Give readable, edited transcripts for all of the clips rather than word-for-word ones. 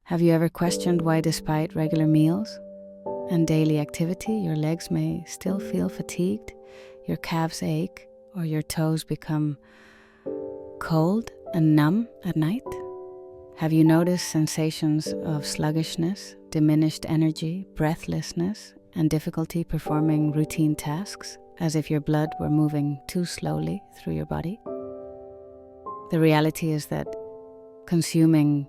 Have you ever questioned why, despite regular meals and daily activity, your legs may still feel fatigued, your calves ache, or your toes become cold and numb at night? Have you noticed sensations of sluggishness, diminished energy, breathlessness, and difficulty performing routine tasks, as if your blood were moving too slowly through your body? The reality is that consuming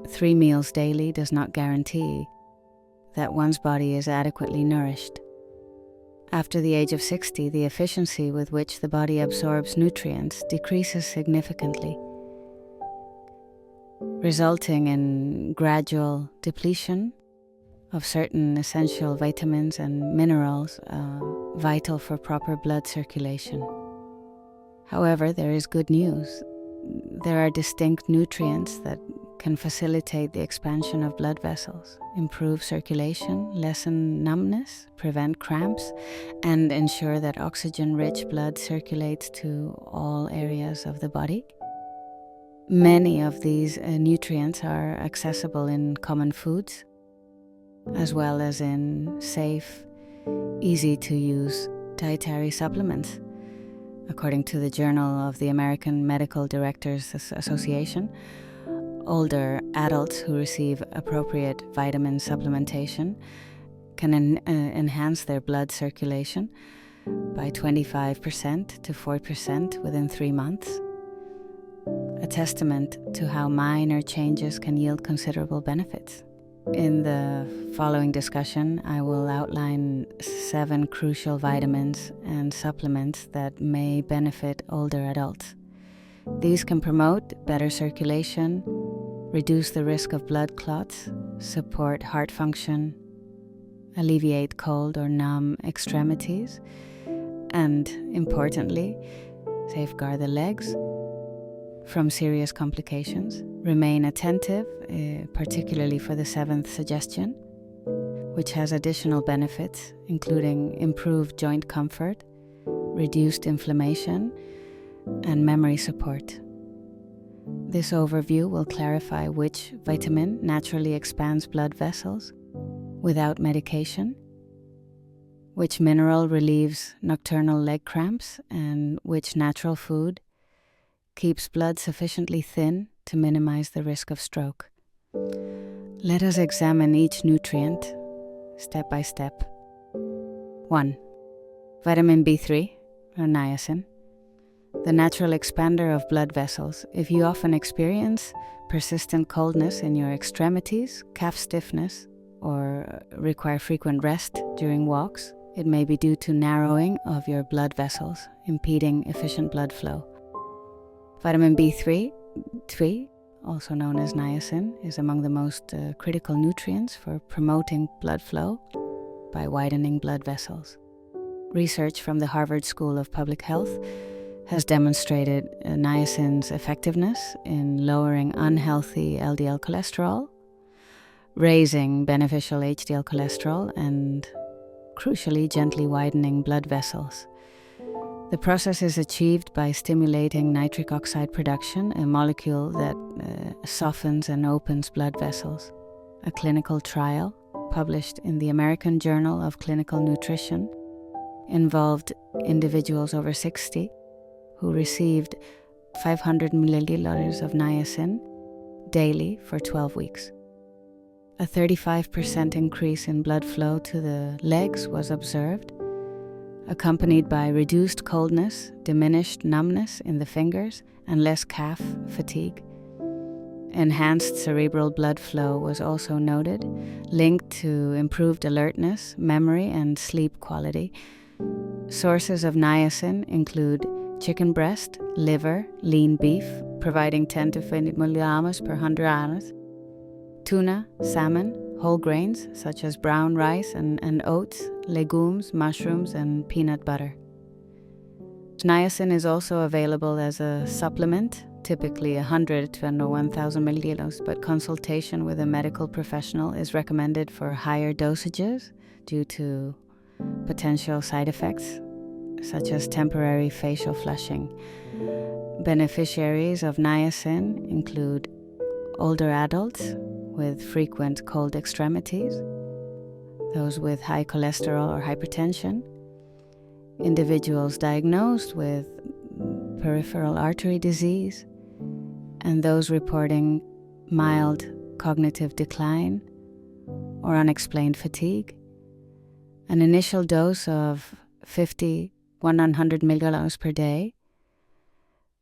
3 meals daily does not guarantee that one's body is adequately nourished. After the age of 60, the efficiency with which the body absorbs nutrients decreases significantly, resulting in gradual depletion of certain essential vitamins and minerals vital for proper blood circulation. However, there is good news. There are distinct nutrients that can facilitate the expansion of blood vessels, improve circulation, lessen numbness, prevent cramps, and ensure that oxygen-rich blood circulates to all areas of the body. Many of these nutrients are accessible in common foods, as well as in safe, easy-to-use dietary supplements. According to the Journal of the American Medical Directors Association, older adults who receive appropriate vitamin supplementation can enhance their blood circulation by 25% to 4% within 3 months, a testament to how minor changes can yield considerable benefits. In the following discussion, I will outline 7 crucial vitamins and supplements that may benefit older adults. These can promote better circulation, reduce the risk of blood clots, support heart function, alleviate cold or numb extremities, and, importantly, safeguard the legs from serious complications. Remain attentive, particularly for the 7th suggestion, which has additional benefits, including improved joint comfort, reduced inflammation, and memory support. This overview will clarify which vitamin naturally expands blood vessels without medication, which mineral relieves nocturnal leg cramps, and which natural food keeps blood sufficiently thin to minimize the risk of stroke. Let us examine each nutrient step by step. 1. Vitamin B3, or niacin, the natural expander of blood vessels. If you often experience persistent coldness in your extremities, calf stiffness, or require frequent rest during walks, it may be due to narrowing of your blood vessels, impeding efficient blood flow. Vitamin B3, also known as niacin, is among the most critical nutrients for promoting blood flow by widening blood vessels. Research from the Harvard School of Public Health has demonstrated niacin's effectiveness in lowering unhealthy LDL cholesterol, raising beneficial HDL cholesterol, and, crucially, gently widening blood vessels. The process is achieved by stimulating nitric oxide production, a molecule that softens and opens blood vessels. A clinical trial published in the American Journal of Clinical Nutrition involved individuals over 60 who received 500 milliliters of niacin daily for 12 weeks. A 35% increase in blood flow to the legs was observed, accompanied by reduced coldness, diminished numbness in the fingers, and less calf fatigue. Enhanced cerebral blood flow was also noted, linked to improved alertness, memory, and sleep quality. Sources of niacin include chicken breast, liver, lean beef, providing 10 to 20 milligrams per 100 hours, tuna, salmon, whole grains such as brown rice and oats, legumes, mushrooms, and peanut butter. Niacin is also available as a supplement, typically 100 to 1,000 milliliters, but consultation with a medical professional is recommended for higher dosages due to potential side effects, such as temporary facial flushing. Beneficiaries of niacin include older adults, with frequent cold extremities, those with high cholesterol or hypertension, individuals diagnosed with peripheral artery disease, and those reporting mild cognitive decline or unexplained fatigue. An initial dose of 100 milligrams per day,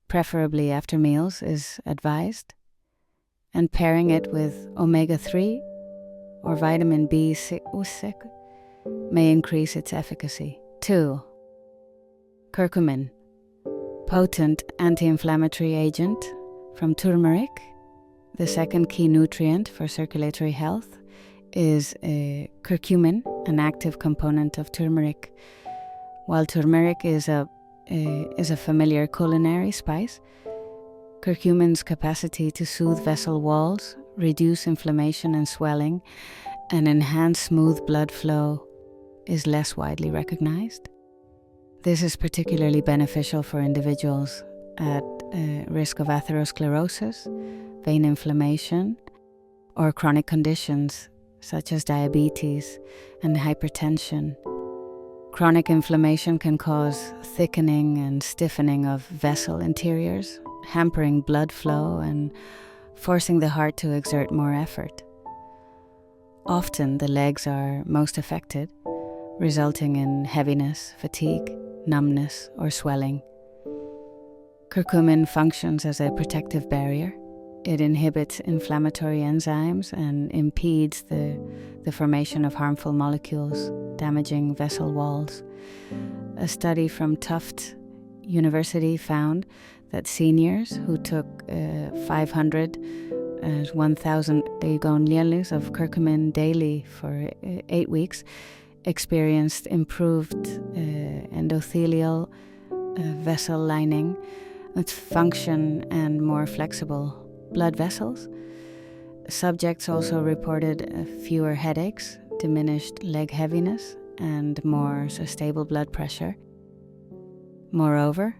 preferably after meals, is advised, and pairing it with omega-3 or vitamin B6 may increase its efficacy. 2. Curcumin, potent anti-inflammatory agent from turmeric. The second key nutrient for circulatory health is curcumin, an active component of turmeric. While turmeric is a familiar culinary spice, curcumin's capacity to soothe vessel walls, reduce inflammation and swelling, and enhance smooth blood flow is less widely recognized. This is particularly beneficial for individuals at risk of atherosclerosis, vein inflammation, or chronic conditions such as diabetes and hypertension. Chronic inflammation can cause thickening and stiffening of vessel interiors, hampering blood flow and forcing the heart to exert more effort. Often the legs are most affected, resulting in heaviness, fatigue, numbness, or swelling. Curcumin functions as a protective barrier. It inhibits inflammatory enzymes and impedes the formation of harmful molecules, damaging vessel walls. A study from Tufts University found that seniors who took 500 1,000 milliliters of curcumin daily for 8 weeks experienced improved endothelial vessel lining, its function, and more flexible blood vessels. Subjects also reported fewer headaches, diminished leg heaviness, and more stable blood pressure. Moreover,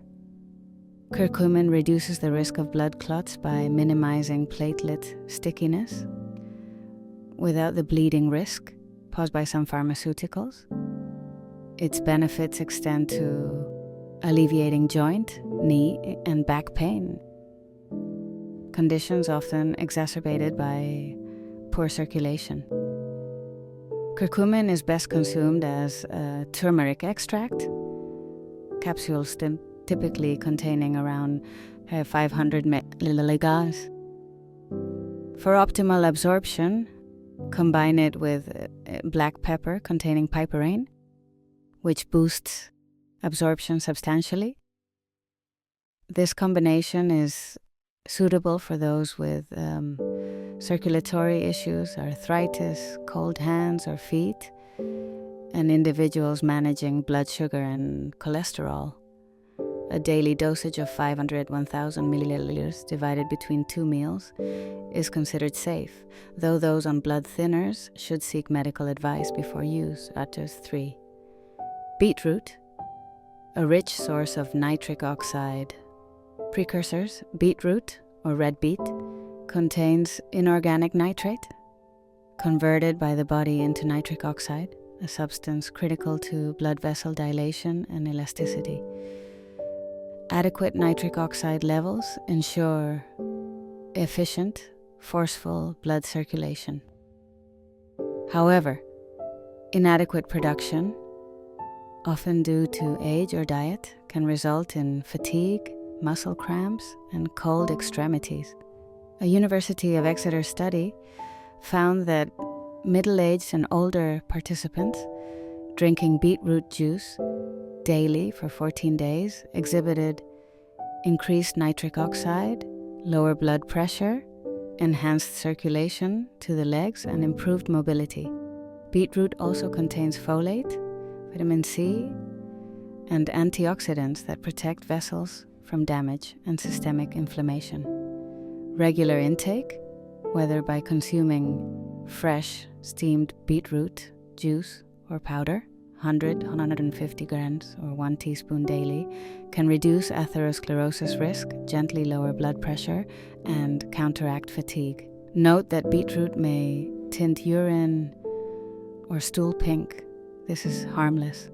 curcumin reduces the risk of blood clots by minimizing platelet stickiness without the bleeding risk posed by some pharmaceuticals. Its benefits extend to alleviating joint, knee, and back pain, conditions often exacerbated by poor circulation. Curcumin is best consumed as turmeric extract, capsules typically containing around 500 milliliters. For optimal absorption, combine it with black pepper containing piperine, which boosts absorption substantially. This combination is suitable for those with circulatory issues, arthritis, cold hands or feet, and individuals managing blood sugar and cholesterol. A daily dosage of 1,000 milliliters divided between 2 meals is considered safe, though those on blood thinners should seek medical advice before use. Others 3. Beetroot, a rich source of nitric oxide precursors. Beetroot, or red beet, contains inorganic nitrate, converted by the body into nitric oxide, a substance critical to blood vessel dilation and elasticity. Adequate nitric oxide levels ensure efficient, forceful blood circulation. However, inadequate production, often due to age or diet, can result in fatigue, muscle cramps, and cold extremities. A University of Exeter study found that middle-aged and older participants drinking beetroot juice daily for 14 days exhibited increased nitric oxide, lower blood pressure, enhanced circulation to the legs, and improved mobility. Beetroot also contains folate, vitamin C, and antioxidants that protect vessels from damage and systemic inflammation. Regular intake, whether by consuming fresh steamed beetroot juice or powder, 150 grams or 1 teaspoon daily, can reduce atherosclerosis risk, gently lower blood pressure, and counteract fatigue. Note that beetroot may tint urine or stool pink. This is harmless.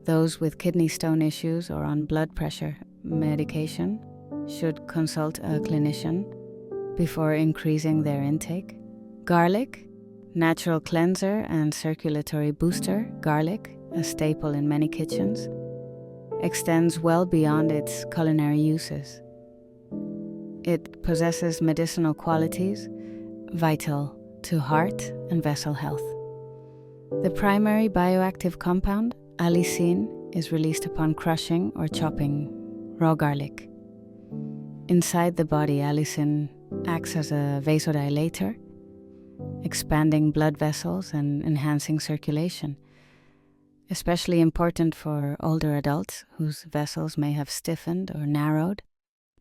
Those with kidney stone issues or on blood pressure medication should consult a clinician before increasing their intake. Garlic, natural cleanser and circulatory booster. Garlic, a staple in many kitchens, extends well beyond its culinary uses. It possesses medicinal qualities vital to heart and vessel health. The primary bioactive compound, allicin, is released upon crushing or chopping raw garlic. Inside the body, allicin acts as a vasodilator, expanding blood vessels and enhancing circulation, especially important for older adults whose vessels may have stiffened or narrowed.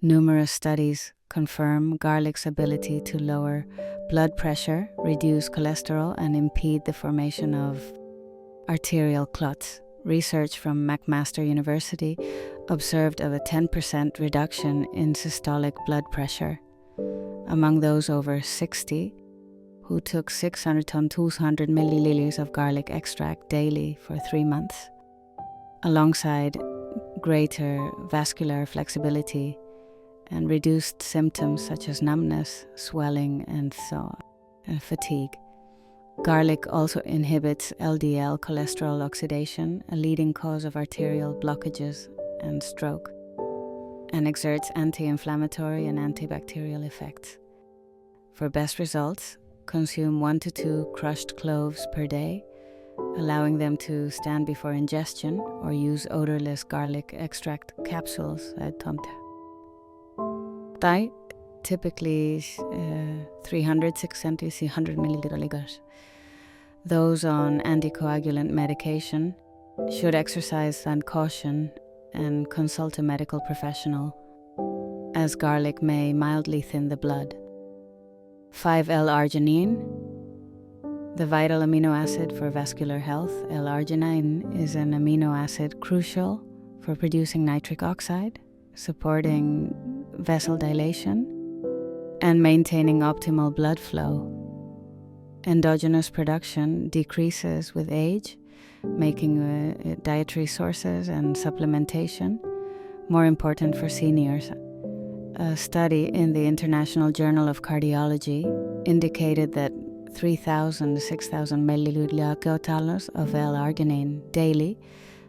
Numerous studies confirm garlic's ability to lower blood pressure, reduce cholesterol, and impede the formation of arterial clots. Research from McMaster University observed a 10% reduction in systolic blood pressure among those over 60 who took 600 to 200 milliliters of garlic extract daily for 3 months, alongside greater vascular flexibility and reduced symptoms such as numbness, swelling, and fatigue. Garlic also inhibits LDL cholesterol oxidation, a leading cause of arterial blockages and stroke, and exerts anti-inflammatory and antibacterial effects. For best results, consume 1 to 2 crushed cloves per day, allowing them to stand before ingestion, or use odorless garlic extract capsules at tomte. Typically 300 milliliters. Those on anticoagulant medication should exercise and caution and consult a medical professional, as garlic may mildly thin the blood. 5 L-arginine, the vital amino acid for vascular health. L-arginine is an amino acid crucial for producing nitric oxide, supporting vessel dilation, and maintaining optimal blood flow. Endogenous production decreases with age, making dietary sources and supplementation more important for seniors. A study in the International Journal of Cardiology indicated that 3,000 to 6,000 milliliters of L-arginine daily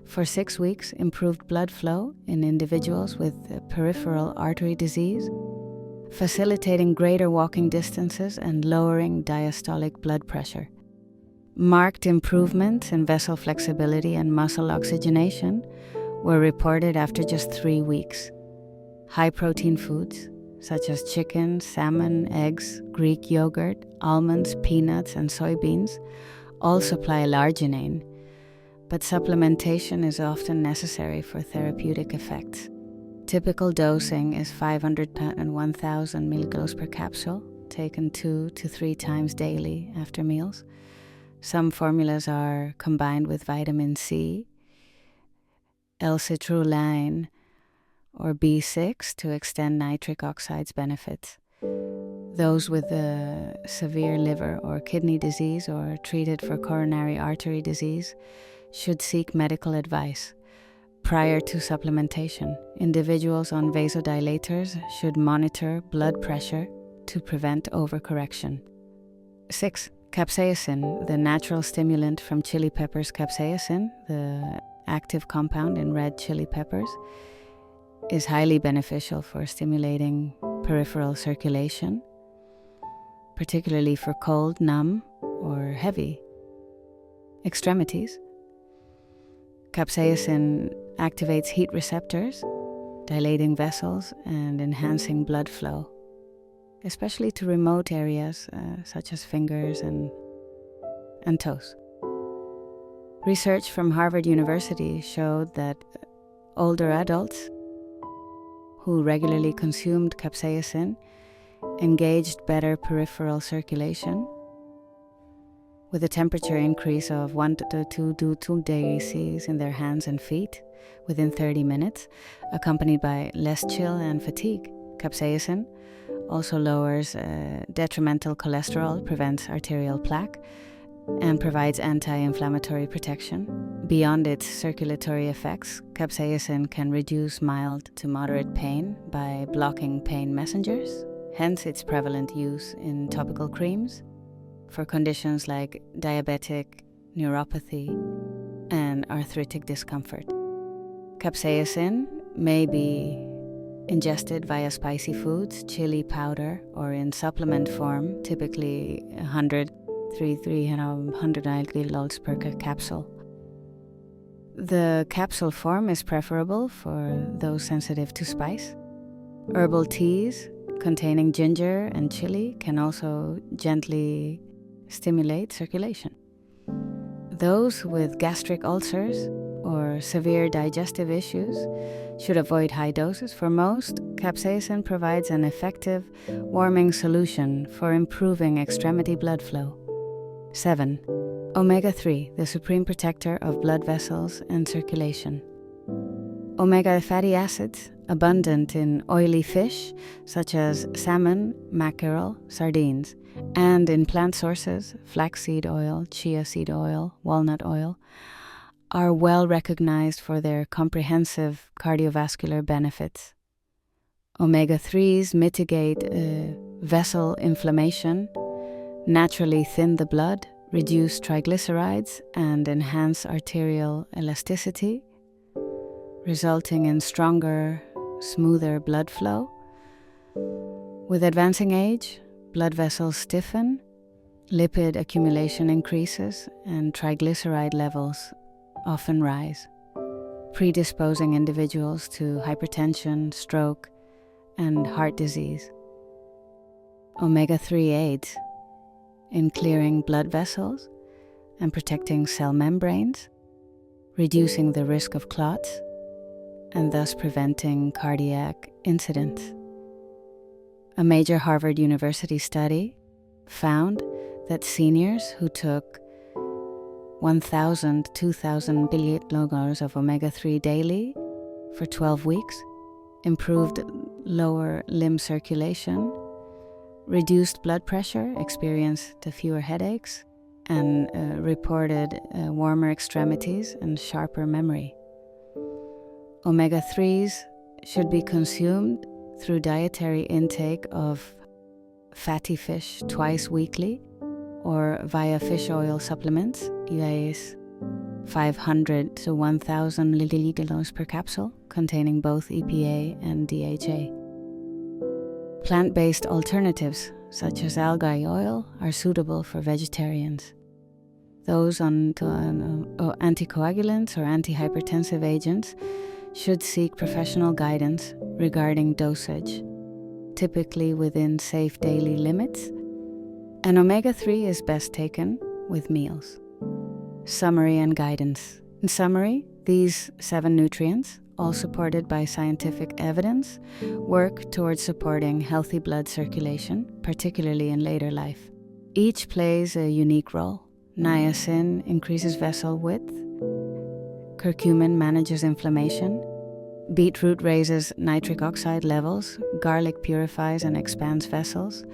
for 6 weeks improved blood flow in individuals with peripheral artery disease, facilitating greater walking distances and lowering diastolic blood pressure. Marked improvements in vessel flexibility and muscle oxygenation were reported after just 3 weeks. High-protein foods, such as chicken, salmon, eggs, Greek yogurt, almonds, peanuts, and soybeans, all supply L-arginine, but supplementation is often necessary for therapeutic effects. Typical dosing is 500 and 1,000 milligrams per capsule, taken 2 to 3 times daily after meals. Some formulas are combined with vitamin C, L-citrulline, or B6 to extend nitric oxide's benefits. Those with severe liver or kidney disease or treated for coronary artery disease should seek medical advice. Prior to supplementation, individuals on vasodilators should monitor blood pressure to prevent overcorrection. 6. Capsaicin, the natural stimulant from chili peppers. Capsaicin, the active compound in red chili peppers, is highly beneficial for stimulating peripheral circulation, particularly for cold, numb, or heavy extremities. Capsaicin activates heat receptors, dilating vessels and enhancing blood flow, especially to remote areas such as fingers and toes. Research from Harvard University showed that older adults who regularly consumed capsaicin engaged better peripheral circulation, with a temperature increase of 1 to 2 degrees Celsius in their hands and feet within 30 minutes, accompanied by less chill and fatigue. Capsaicin also lowers detrimental cholesterol, prevents arterial plaque, and provides anti-inflammatory protection. Beyond its circulatory effects, capsaicin can reduce mild to moderate pain by blocking pain messengers, hence its prevalent use in topical creams for conditions like diabetic neuropathy and arthritic discomfort. Capsaicin may be ingested via spicy foods, chili powder, or in supplement form, typically 100 milliliters per capsule. The capsule form is preferable for those sensitive to spice. Herbal teas containing ginger and chili can also gently stimulate circulation. Those with gastric ulcers or severe digestive issues should avoid high doses. For most, capsaicin provides an effective warming solution for improving extremity blood flow. 7. Omega-3, the supreme protector of blood vessels and circulation. Omega fatty acids, abundant in oily fish such as salmon, mackerel, sardines, and in plant sources, flaxseed oil, chia seed oil, walnut oil, are well recognized for their comprehensive cardiovascular benefits. Omega-3s mitigate vessel inflammation, naturally thin the blood, reduce triglycerides, and enhance arterial elasticity, resulting in stronger, smoother blood flow. With advancing age, blood vessels stiffen, lipid accumulation increases, and triglyceride levels often rise, predisposing individuals to hypertension, stroke, and heart disease. Omega-3 aids in clearing blood vessels and protecting cell membranes, reducing the risk of clots, and thus preventing cardiac incidents. A major Harvard University study found that seniors who took 1,000 to 2,000 milliliters of omega-3 daily for 12 weeks improved lower limb circulation, reduced blood pressure, experienced fewer headaches, and reported warmer extremities and sharper memory. Omega-3s should be consumed through dietary intake of fatty fish twice weekly or via fish oil supplements, EIAs 500 to 1,000 milliliters per capsule, containing both EPA and DHA. Plant-based alternatives, such as algae oil, are suitable for vegetarians. Those on anticoagulants or antihypertensive agents should seek professional guidance regarding dosage, typically within safe daily limits, and omega-3 is best taken with meals. Summary and guidance. In summary, these 7 nutrients, all supported by scientific evidence, work towards supporting healthy blood circulation, particularly in later life. Each plays a unique role. Niacin increases vessel width. Curcumin manages inflammation. Beetroot raises nitric oxide levels. Garlic purifies and expands vessels.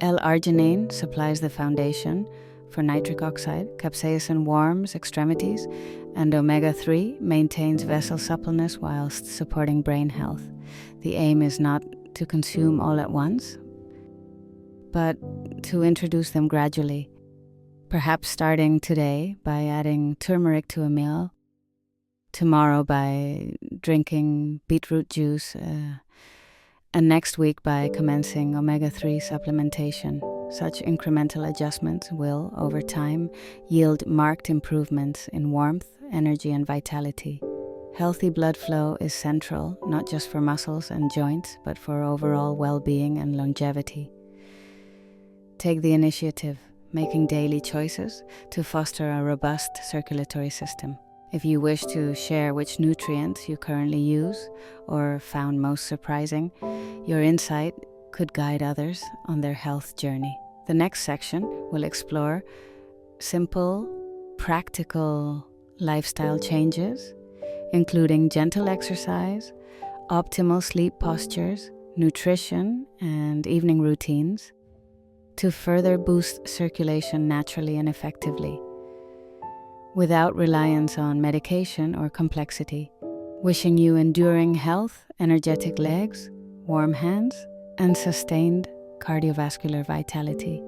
L-arginine supplies the foundation for nitric oxide. Capsaicin warms extremities. And omega-3 maintains vessel suppleness whilst supporting brain health. The aim is not to consume all at once, but to introduce them gradually, perhaps starting today by adding turmeric to a meal, tomorrow by drinking beetroot juice, and next week by commencing omega-3 supplementation. Such incremental adjustments will, over time, yield marked improvements in warmth, energy, and vitality. Healthy blood flow is central, not just for muscles and joints, but for overall well-being and longevity. Take the initiative, making daily choices to foster a robust circulatory system. If you wish to share which nutrients you currently use or found most surprising, your insight could guide others on their health journey. The next section will explore simple, practical lifestyle changes, including gentle exercise, optimal sleep postures, nutrition, and evening routines to further boost circulation naturally and effectively, without reliance on medication or complexity. Wishing you enduring health, energetic legs, warm hands, and sustained cardiovascular vitality.